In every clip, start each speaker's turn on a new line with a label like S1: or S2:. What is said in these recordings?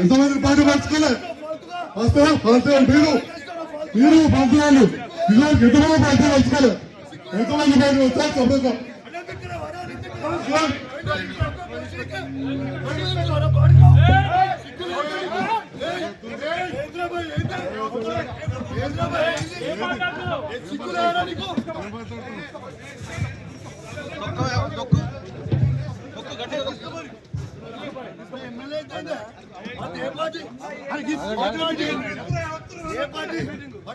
S1: ఎంతమంది పార్టీ పంచుకోలే మీరు పంచుకోవాలి ఎంతమంది పార్టీ పంచుకోలే ఎంతమంది పార్టీ వచ్చారు చెప్పండి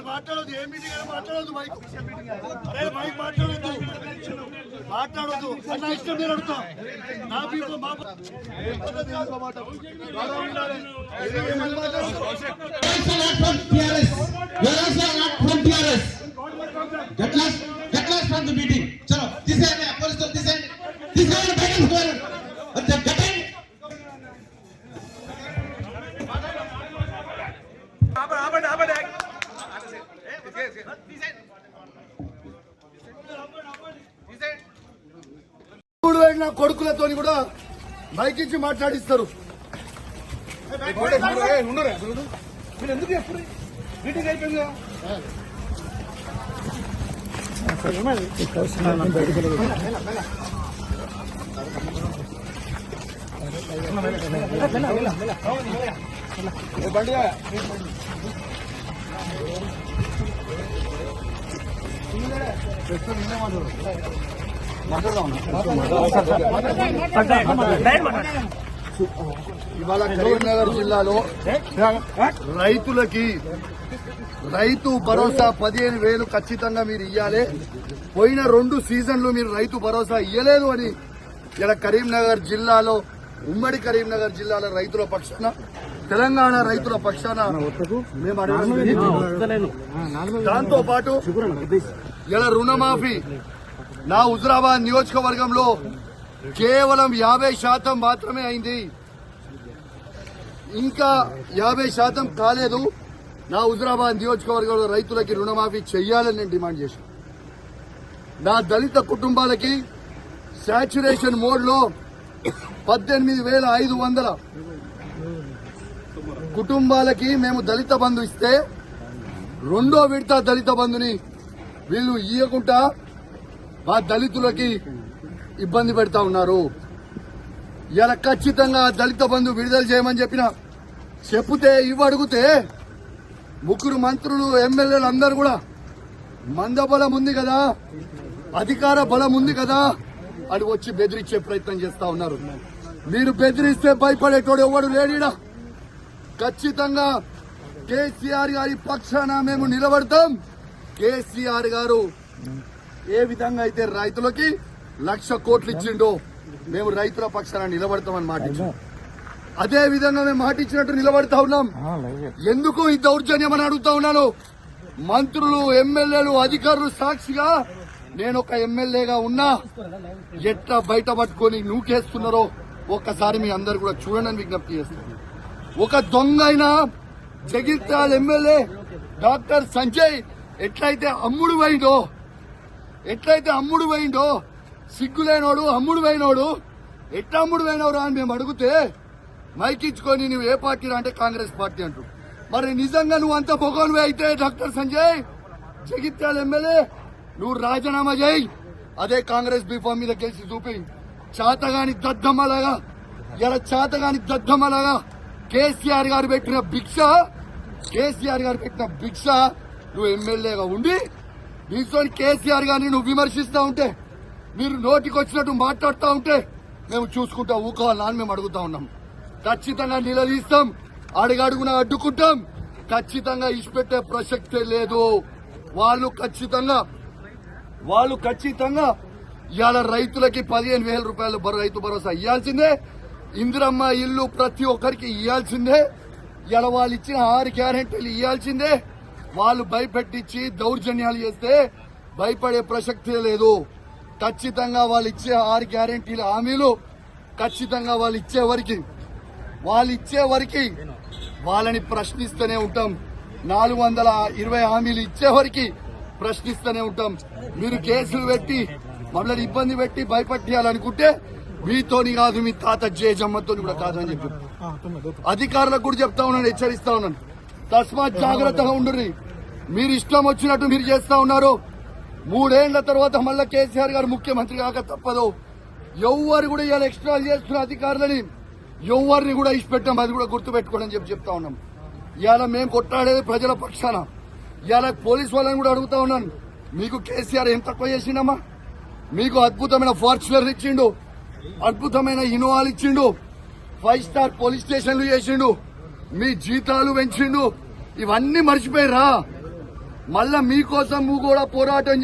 S2: మాట్లాడదు ఏ మీటింగ్ మాట్లాడదు మాట్లాడదు అన్న ఇష్టం నేను అడుగుతా నా పీపుల్ కొడుకులతో కూడా మైక్ ఇచ్చి మాట్లాడిస్తారు. ఎందుకు ఎప్పుడు మీటింగ్ అయిపోయింది ఇవాళ కరీంనగర్ జిల్లాలో రైతులకి రైతు భరోసా 15,000 ఖచ్చితంగా మీరు ఇయ్యాలి. పోయిన 2 సీజన్లు మీరు రైతు భరోసా ఇయ్యలేదు అని ఇలా కరీంనగర్ జిల్లాలో ఉమ్మడి కరీంనగర్ జిల్లాలో రైతుల పక్షాన తెలంగాణ రైతుల పక్షాన మేము దాంతో పాటు ఇలా రుణమాఫీ నా హుజురాబాద్ నియోజకవర్గంలో కేవలం 50% మాత్రమే అయింది. ఇంకా 50% కాలేదు. నా హుజురాబాద్ నియోజకవర్గంలో రైతులకి రుణమాఫీ చెయ్యాలని నేను డిమాండ్ చేశాను. నా దళిత కుటుంబాలకి శాచ్యురేషన్ మోడ్ లో 18,500 కుటుంబాలకి మేము దళిత బంధు ఇస్తే 2వ విడత దళిత బంధుని వీళ్ళు ఇయ్యకుండా మా దళితులకి ఇబ్బంది పెడతా ఉన్నారు. ఇలా ఖచ్చితంగా దళిత బంధు విడుదల చేయమని చెప్తే ఇవ్వడుగుతే 3 మంత్రులు ఎమ్మెల్యేలు అందరూ కూడా మందబలం ఉంది కదా, అధికార బలం ఉంది కదా అని వచ్చి బెదిరించే ప్రయత్నం చేస్తా ఉన్నారు. మీరు బెదిరిస్తే భయపడేటోడు ఎవడు లేడీడా. ఖచ్చితంగా కేసీఆర్ గారి పక్షాన మేము నిలబడతాం. కేసీఆర్ గారు ఏ విధంగా అయితే రైతులకి 1,00,000 కోట్లు ఇచ్చిండో మేము రైతుల పక్షాన నిలబడతామని మాటించాం. అదే విధంగా మేము మాటిచ్చినట్టు నిలబడతా ఉన్నాం. ఎందుకు ఈ దౌర్జన్యం అని అడుగుతా ఉన్నాను. మంత్రులు ఎమ్మెల్యేలు అధికారులు సాక్షిగా నేను ఒక ఎమ్మెల్యేగా ఉన్నా ఎట్లా బయట పట్టుకొని నూకేస్తున్నారో ఒక్కసారి మీ అందరు కూడా చూడండి విజ్ఞప్తి చేస్తున్నాను. ఒక దొంగ అయినా జగిత్యాల ఎమ్మెల్యే డాక్టర్ సంజయ్ ఎట్లయితే అమ్ముడు పోయిండో సిగ్గులేనోడు అమ్ముడు పోయినోడు ఎట్లా అమ్ముడు పోయినవరా అని మేము అడిగితే మైకిచ్చుకొని నువ్వు ఏ పార్టీ అంటే కాంగ్రెస్ పార్టీ అంటూ. మరి నిజంగా నువ్వు అంత పొగనువే అయితే డాక్టర్ సంజయ్ జగిత్యాల ఎమ్మెల్యే నువ్వు రాజీనామా చేయి. అదే కాంగ్రెస్ బీఫామ్ మీద గెలిచి చూపి చాతగాని దద్దమ్మలాగా కేసీఆర్ గారు పెట్టిన భిక్ష నువ్వు ఎమ్మెల్యేగా ఉండి దీంతో కేసీఆర్ గారిని నువ్వు విమర్శిస్తా ఉంటే, మీరు నోటికి వచ్చినట్టు మాట్లాడుతూ ఉంటే మేము చూసుకుంటా ఊకోవాలని మేము అడుగుతా ఉన్నాం. ఖచ్చితంగా నిలదీస్తాం, అడుగడుగున అడ్డుకుంటాం. ఖచ్చితంగా ఇచ్చిపెట్టే ప్రసక్తే లేదు. వాళ్ళు ఖచ్చితంగా ఇవాళ రైతులకి 15,000 రూపాయలు రైతు భరోసా ఇవ్వాల్సిందే. ఇందిరమ్మ ఇల్లు ప్రతి ఒక్కరికి ఇవ్వాల్సిందే. ఇలా వాళ్ళు ఇచ్చిన 6 గ్యారెంటీలు ఇవ్వాల్సిందే. వాళ్ళు భయపెట్టించి దౌర్జన్యాలు చేస్తే భయపడే ప్రసక్తే లేదు. ఖచ్చితంగా వాళ్ళు ఇచ్చే 6 గ్యారెంటీల హామీలు ఖచ్చితంగా వాళ్ళు ఇచ్చే వరకు వాళ్ళని ప్రశ్నిస్తూనే ఉంటాం. 420 హామీలు ఇచ్చే వరకు ప్రశ్నిస్తూనే ఉంటాం. మీరు కేసులు పెట్టి మమ్మల్ని ఇబ్బంది పెట్టి భయపెట్టాలనుకుంటే మీతోని కాదు, మీ తాత జేజమ్మతో కూడా కాదని చెప్పి అధికారులకు కూడా చెప్తా ఉన్నాను, హెచ్చరిస్తా ఉన్నాను. తస్మాత్ జాగ్రత్తగా ఉండుర్రి. మీరు ఇష్టం వచ్చినట్టు మీరు చేస్తా ఉన్నారు. 3 ఏళ్ల తర్వాత మళ్ళా కేసీఆర్ గారు ముఖ్యమంత్రి కాక తప్పదు. ఎవరు కూడా ఇలా ఎక్స్ట్రా చేస్తున్న అధికారులని ఎవరిని కూడా ఇష్టపెట్టాం, అది కూడా గుర్తుపెట్టుకోండి అని చెప్తా ఉన్నాం. ఇవాళ మేము కొట్టాడేది ప్రజల పక్షాన. ఇవాళ పోలీసు వాళ్ళని కూడా అడుగుతా ఉన్నాను, మీకు కేసీఆర్ ఏం తక్కువ చేసిండమ్మా? మీకు అద్భుతమైన ఫార్చునర్ ఇచ్చిండు, అద్భుతమైన ఇన్నోవాలు ఇచ్చిండు, 5 స్టార్ పోలీస్ స్టేషన్లు చేసిండు, మీ జీతాలు పెంచిండు. ఇవన్నీ మర్చిపోయిరా? మళ్ళా మీకోసం కూడా పోరాటం